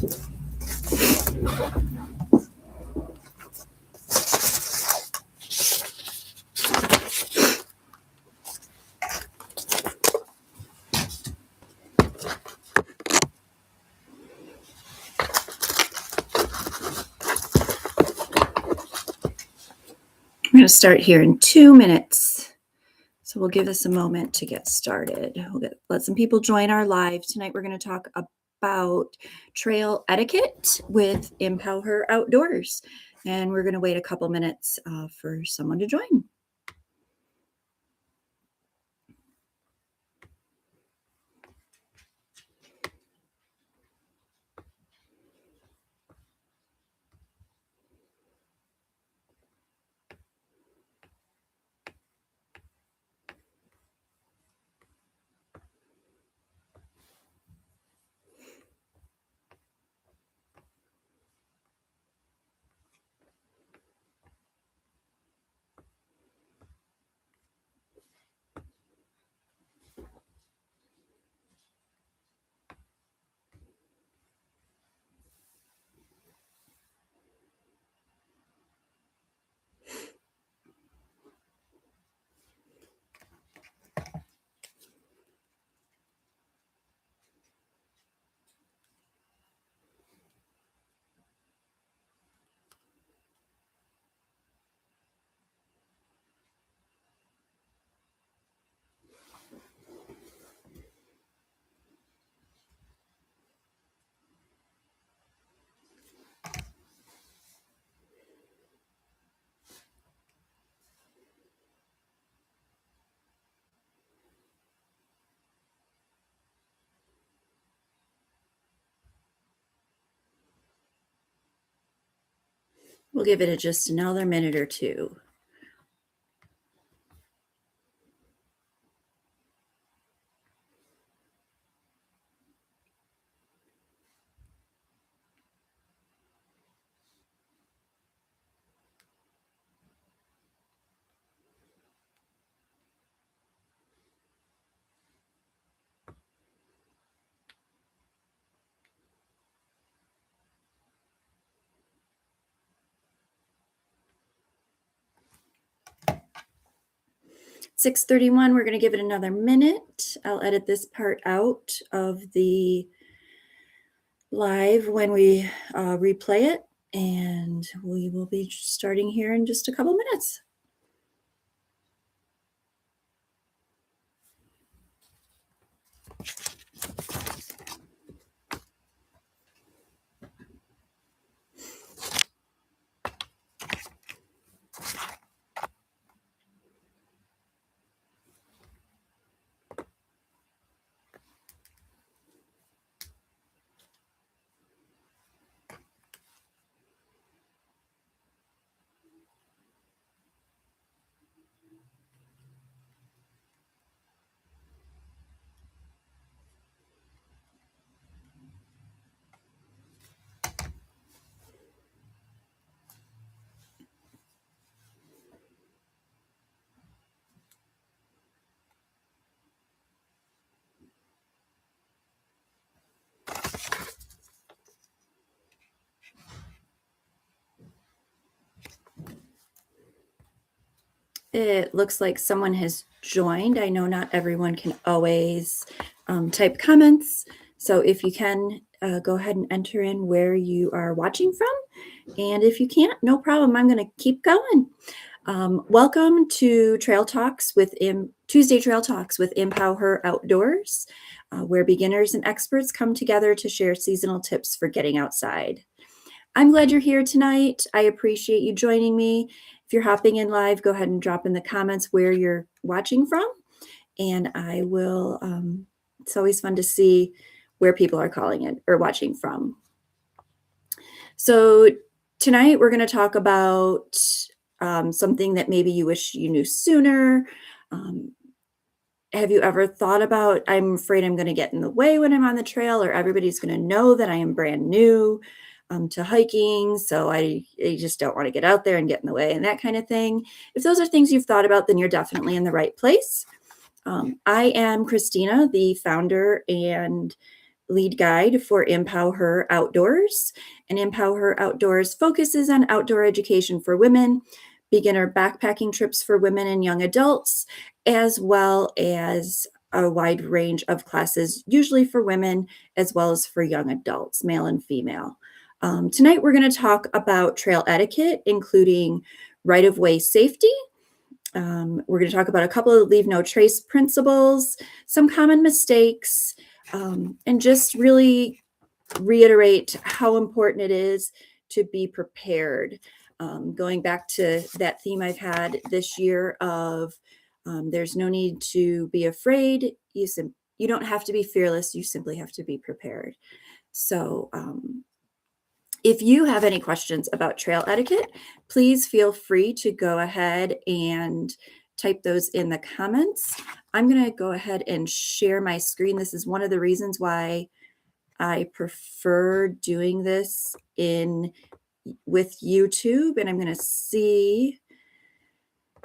I'm going to start here in 2 minutes. So we'll give this a moment to get started. Let some people join our live. Tonight we're going to talk about trail etiquette with Empower Outdoors. And we're going to wait a couple minutes for someone to join. We'll give it just another minute or two. .6:31, we're going to give it another minute. I'll edit this part out of the live when we replay it, and we will be starting here in just a couple minutes. It looks like someone has joined. I know not everyone can always type comments. So if you can, go ahead and enter in where you are watching from. And if you can't, no problem. I'm going to keep going. Welcome to Tuesday Trail Talks with Empower Outdoors, where beginners and experts come together to share seasonal tips for getting outside. I'm glad you're here tonight. I appreciate you joining me. If you're hopping in live, go ahead and drop in the comments where you're watching from. And I will, it's always fun to see where people are calling in or watching from. So tonight we're going to talk about something that maybe you wish you knew sooner. Have you ever thought about, I'm afraid I'm going to get in the way when I'm on the trail, or everybody's going to know that I am brand new to hiking, so I just don't want to get out there and get in the way and that kind of thing. If those are things you've thought about, then you're definitely in the right place. I am Christina, the founder and lead guide for Empower Her Outdoors. And Empower Her Outdoors focuses on outdoor education for women, beginner backpacking trips for women and young adults, as well as a wide range of classes, usually for women as well as for young adults, male and female. Tonight, we're going to talk about trail etiquette, including right of way safety. We're going to talk about a couple of leave no trace principles, some common mistakes, and just really reiterate how important it is to be prepared. Going back to that theme I've had this year of there's no need to be afraid. You don't have to be fearless. You simply have to be prepared. So, if you have any questions about trail etiquette, please feel free to go ahead and type those in the comments. I'm going to go ahead and share my screen. This is one of the reasons why I prefer doing this with YouTube, and I'm going to see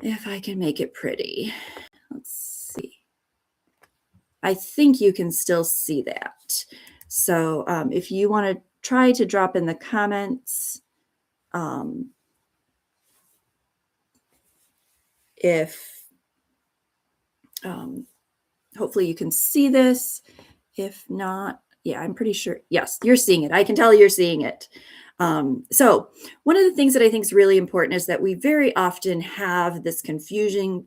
if I can make it pretty. Let's see. I think you can still see that. So if you want to try to drop in the comments, if hopefully you can see this. If not, yeah, I'm pretty sure. Yes, you're seeing it. I can tell you're seeing it. So one of the things that I think is really important is that we very often have this confusing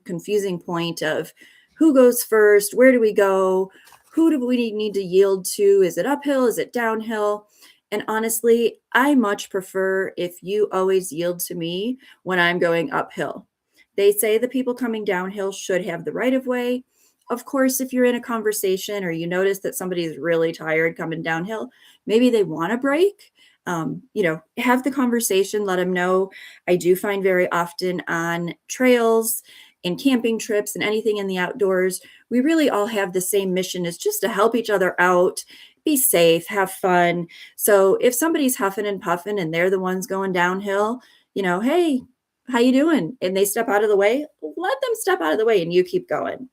point of who goes first, where do we go, who do we need to yield to? Is it uphill? Is it downhill? And honestly, I much prefer if you always yield to me when I'm going uphill. They say the people coming downhill should have the right of way. Of course, if you're in a conversation or you notice that somebody is really tired coming downhill, maybe they want a break. Have the conversation, let them know. I do find very often on trails and camping trips and anything in the outdoors, we really all have the same mission, is just to help each other out, be safe, have fun. So if somebody's huffing and puffing and they're the ones going downhill, hey, how you doing? And they step out of the way, let them step out of the way and you keep going.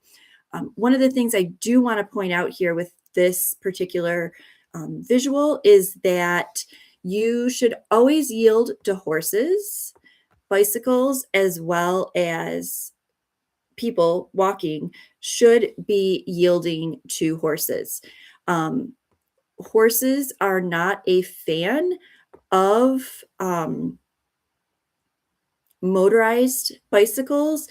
One of the things I do want to point out here with this particular visual is that you should always yield to horses, bicycles, as well as people walking should be yielding to horses. Horses are not a fan of motorized bicycles,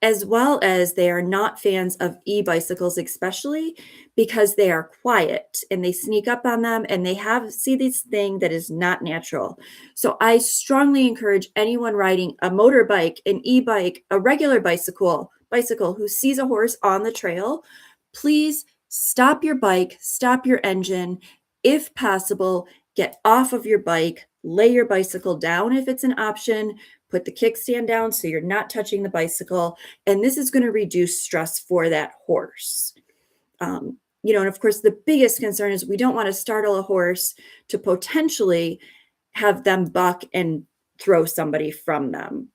as well as they are not fans of e-bicycles, especially because they are quiet and they sneak up on them and they see this thing that is not natural. So I strongly encourage anyone riding a motorbike, an e-bike, a regular bicycle who sees a horse on the trail, please stop your bike, stop your engine. If possible, get off of your bike, lay your bicycle down if it's an option, put the kickstand down so you're not touching the bicycle. And this is going to reduce stress for that horse. And of course, the biggest concern is we don't want to startle a horse to potentially have them buck and throw somebody from them.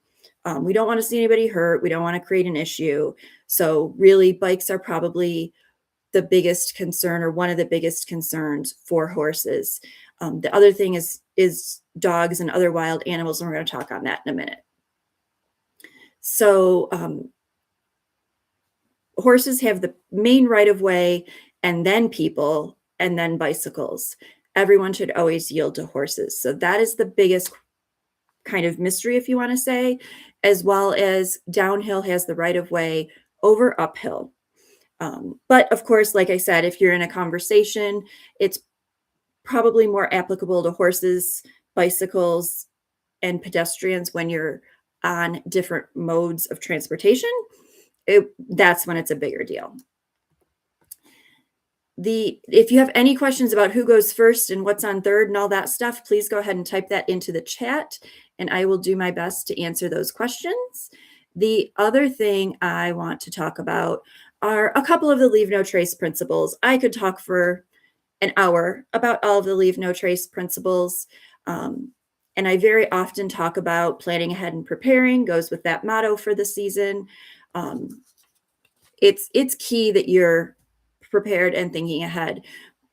We don't want to see anybody hurt. We don't want to create an issue. So really, bikes are probably the biggest concern, or one of the biggest concerns for horses. The other thing is dogs and other wild animals, and we're going to talk on that in a minute. So horses have the main right of way, and then people, and then bicycles. Everyone should always yield to horses. So that is the biggest kind of mystery, if you want to say, as well as downhill has the right of way over uphill. But of course, like I said, if you're in a conversation, it's probably more applicable to horses, bicycles, and pedestrians when you're on different modes of transportation. That's when it's a bigger deal. If you have any questions about who goes first and what's on third and all that stuff, please go ahead and type that into the chat, and I will do my best to answer those questions. The other thing I want to talk about are a couple of the leave no trace principles. I could talk for an hour about all of the leave no trace principles. And I very often talk about planning ahead and preparing, goes with that motto for the season. It's key that you're prepared and thinking ahead.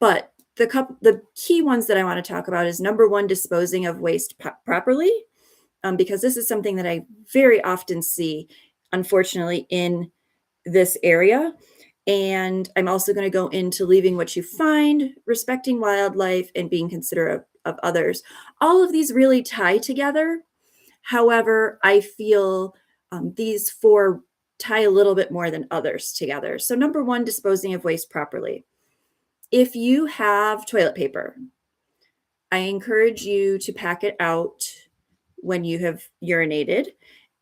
But the key ones that I want to talk about is number one, disposing of waste properly, because this is something that I very often see, unfortunately, in this area. And I'm also going to go into leaving what you find, respecting wildlife, and being considerate of others. All of these really tie together. However, I feel these four tie a little bit more than others together. So, number one, disposing of waste properly. If you have toilet paper, I encourage you to pack it out when you have urinated.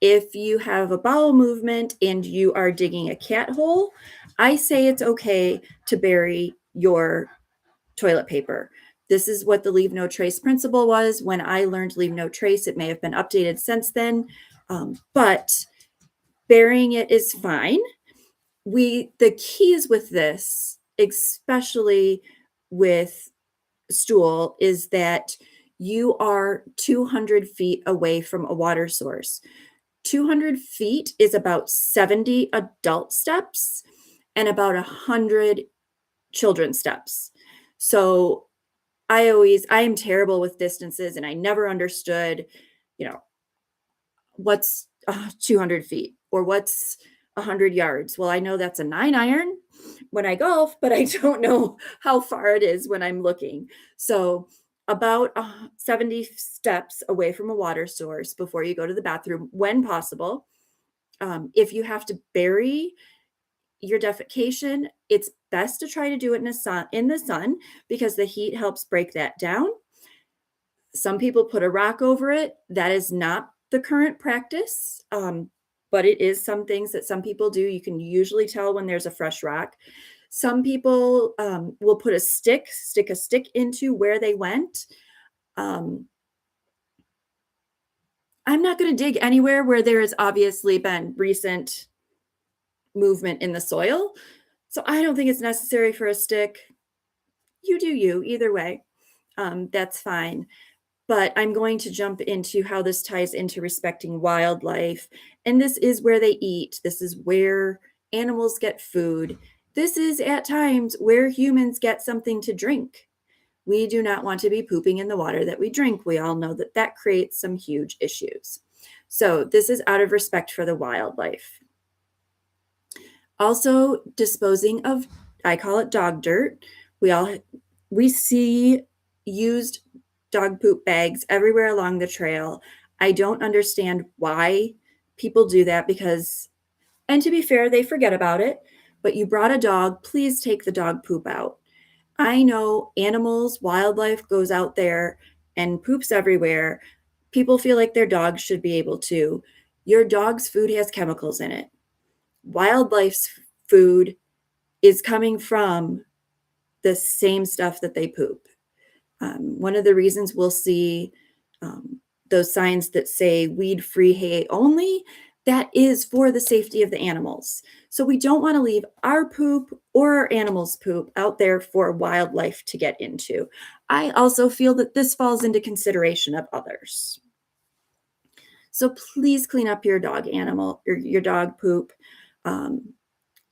If you have a bowel movement and you are digging a cat hole, I say it's okay to bury your toilet paper. This is what the leave no trace principle was when I learned leave no trace. It may have been updated since then, but burying it is fine. The keys with this, especially with stool, is that you are 200 feet away from a water source. 200 feet is about 70 adult steps and about 100 children steps. So I am terrible with distances, and I never understood, you know, what's 200 feet or what's 100 yards. Well, I know that's a 9 iron when I golf, but I don't know how far it is when I'm looking. So, about 70 steps away from a water source before you go to the bathroom, when possible. If you have to bury your defecation, it's best to try to do it in the sun because the heat helps break that down. Some people put a rock over it. That is not the current practice, but it is some things that some people do. You can usually tell when there's a fresh rock. Some people will put stick a stick into where they went. Um, I'm not going to dig anywhere where there has obviously been recent movement in the soil. So I don't think it's necessary for a stick. You do you, either way. That's fine. But I'm going to jump into how this ties into respecting wildlife. And this is where they eat. This is where animals get food. This is at times where humans get something to drink. We do not want to be pooping in the water that we drink. We all know that that creates some huge issues. So this is out of respect for the wildlife. Also, disposing of, I call it dog dirt. We see used dog poop bags everywhere along the trail. I don't understand why people do that because, and to be fair, they forget about it. But you brought a dog, please take the dog poop out. I know animals, wildlife goes out there and poops everywhere. People feel like their dogs should be able to. Your dog's food has chemicals in it. Wildlife's food is coming from the same stuff that they poop. One of the reasons we'll see those signs that say weed-free hay only, that is for the safety of the animals. So we don't want to leave our poop or our animals' poop out there for wildlife to get into. I also feel that this falls into consideration of others. So please clean up your dog dog poop.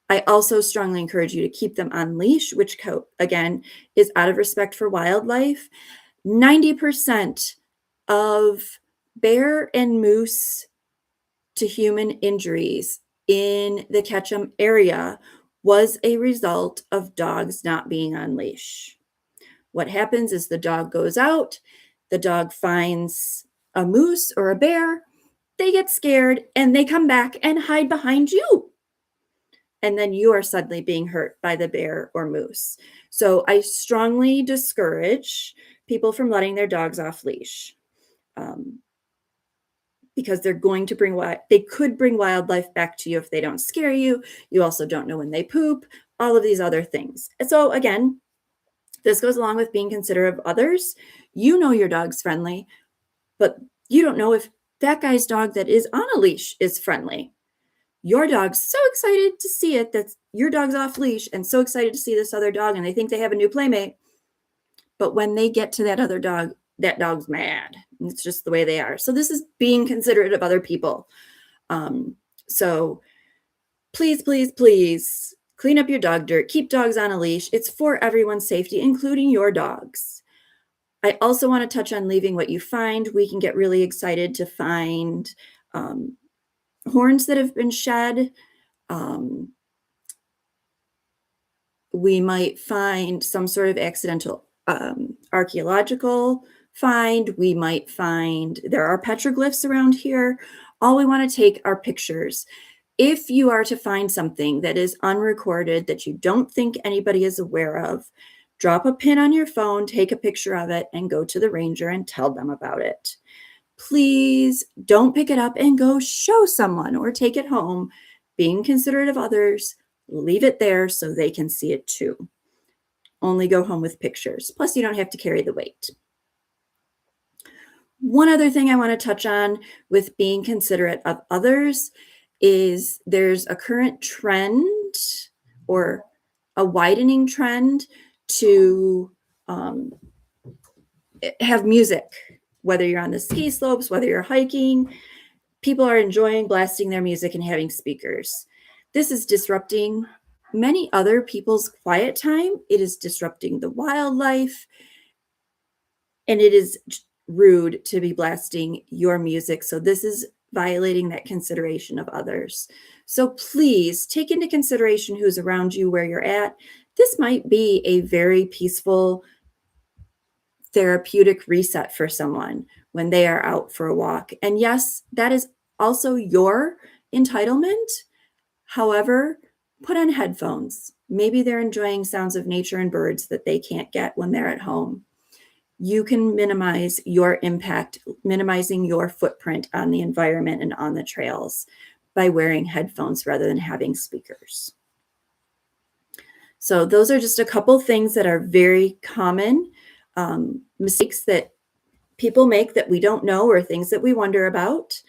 I also strongly encourage you to keep them on leash, which again is out of respect for wildlife. 90% of bear and moose to human injuries in the Ketchum area was a result of dogs not being on leash. What happens is the dog goes out, the dog finds a moose or a bear, they get scared and they come back and hide behind you. And then you are suddenly being hurt by the bear or moose. So I strongly discourage people from letting their dogs off leash because they could bring wildlife back to you if they don't scare you. You also don't know when they poop, all of these other things. So again, this goes along with being considerate of others. You know your dog's friendly, but you don't know if that guy's dog that is on a leash is friendly. Your dog's so excited to see it that your dog's off leash and so excited to see this other dog and they think they have a new playmate. But when they get to that other dog, that dog's mad. It's just the way they are. So this is being considerate of other people. So please, please, please Clean up your dog dirt, keep dogs on a leash. It's for everyone's safety, including your dogs. I also want to touch on leaving what you find. We can get really excited to find um, horns that have been shed. Um, we might find some sort of accidental archaeological find. We might find there are petroglyphs around here. All we want to take are pictures. If you are to find something that is unrecorded that you don't think anybody is aware of, drop a pin on your phone, take a picture of it, and go to the ranger and tell them about it. Please don't pick it up and go show someone or take it home. Being considerate of others, leave it there so they can see it too. Only go home with pictures. Plus, you don't have to carry the weight. One other thing I want to touch on with being considerate of others is there's a current trend or a widening trend to have music, whether you're on the ski slopes, whether you're hiking. People are enjoying blasting their music and having speakers. This is disrupting many other people's quiet time. It is disrupting the wildlife, and it is rude to be blasting your music. So this is violating that consideration of others. So please take into consideration who's around you, where you're at. This might be a very peaceful, therapeutic reset for someone when they are out for a walk. And yes, that is also your entitlement. However, put on headphones. Maybe they're enjoying sounds of nature and birds that they can't get when they're at home. You can minimize your impact, minimizing your footprint on the environment and on the trails by wearing headphones rather than having speakers. So those are just a couple things that are very common mistakes that people make that we don't know, or things that we wonder about.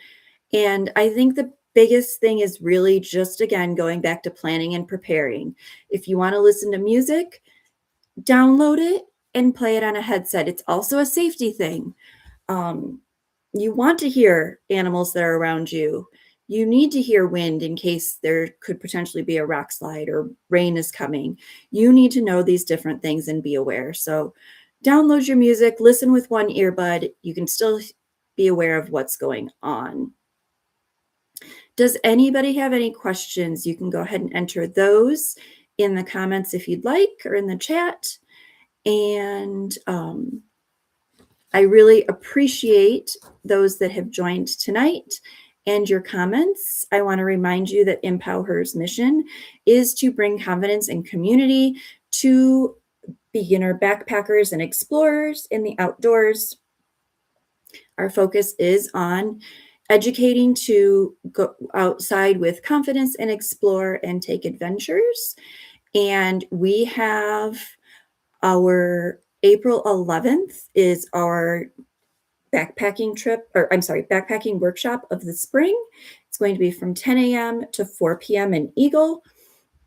And I think the biggest thing is really just, again, going back to planning and preparing. If you want to listen to music, download it and play it on a headset. It's also a safety thing. You want to hear animals that are around you. You need to hear wind in case there could potentially be a rock slide or rain is coming. You need to know these different things and be aware. So download your music, listen with one earbud. You can still be aware of what's going on. Does anybody have any questions? You can go ahead and enter those in the comments if you'd like, or in the chat. And I really appreciate those that have joined tonight and your comments. I want to remind you that Empower's mission is to bring confidence and community to beginner backpackers and explorers in the outdoors. Our focus is on educating to go outside with confidence and explore and take adventures. And we have our April 11th is our backpacking workshop of the spring. It's going to be from 10 a.m. to 4 p.m. in Eagle.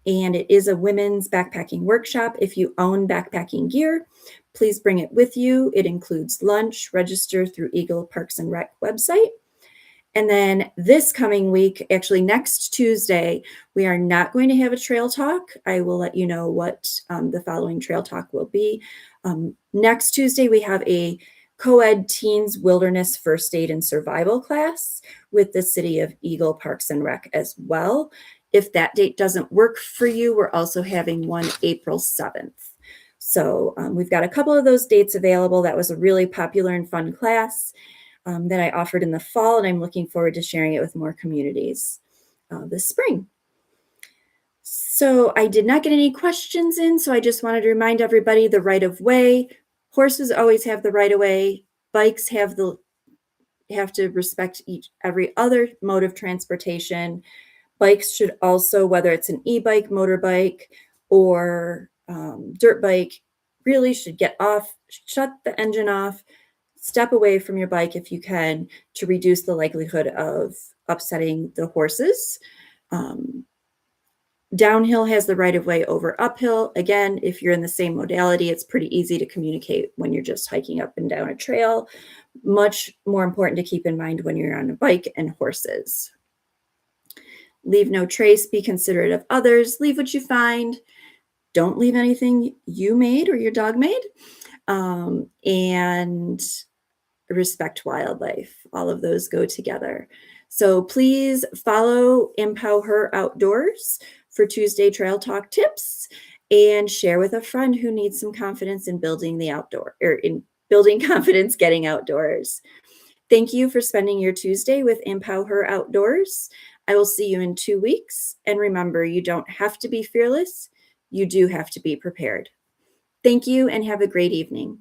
And it is a women's backpacking workshop. If you own backpacking gear, please bring it with you. It includes lunch. Register through Eagle Parks and Rec website. And then this coming week, actually next Tuesday, we are not going to have a trail talk. I will let you know what the following trail talk will be. Next Tuesday, we have a co-ed teens wilderness first aid and survival class with the City of Eagle Parks and Rec as well. If that date doesn't work for you, we're also having one April 7th. So we've got a couple of those dates available. That was a really popular and fun class that I offered in the fall, and I'm looking forward to sharing it with more communities this spring. So I did not get any questions in, so I just wanted to remind everybody the right of way. Horses always have the right of way. Bikes have to respect every other mode of transportation. Bikes should also, whether it's an e-bike, motorbike, or dirt bike, really should get off, shut the engine off, step away from your bike if you can, to reduce the likelihood of upsetting the horses. Downhill has the right of way over uphill. Again, if you're in the same modality, it's pretty easy to communicate when you're just hiking up and down a trail. Much more important to keep in mind when you're on a bike and horses. Leave no trace, be considerate of others, leave what you find. Don't leave anything you made or your dog made. And respect wildlife. All of those go together. So please follow Empower Her Outdoors for Tuesday Trail Talk tips and share with a friend who needs some confidence in building the outdoor or in building confidence getting outdoors. Thank you for spending your Tuesday with Empower Her Outdoors. I will see you in 2 weeks. And remember, you don't have to be fearless. You do have to be prepared. Thank you and have a great evening.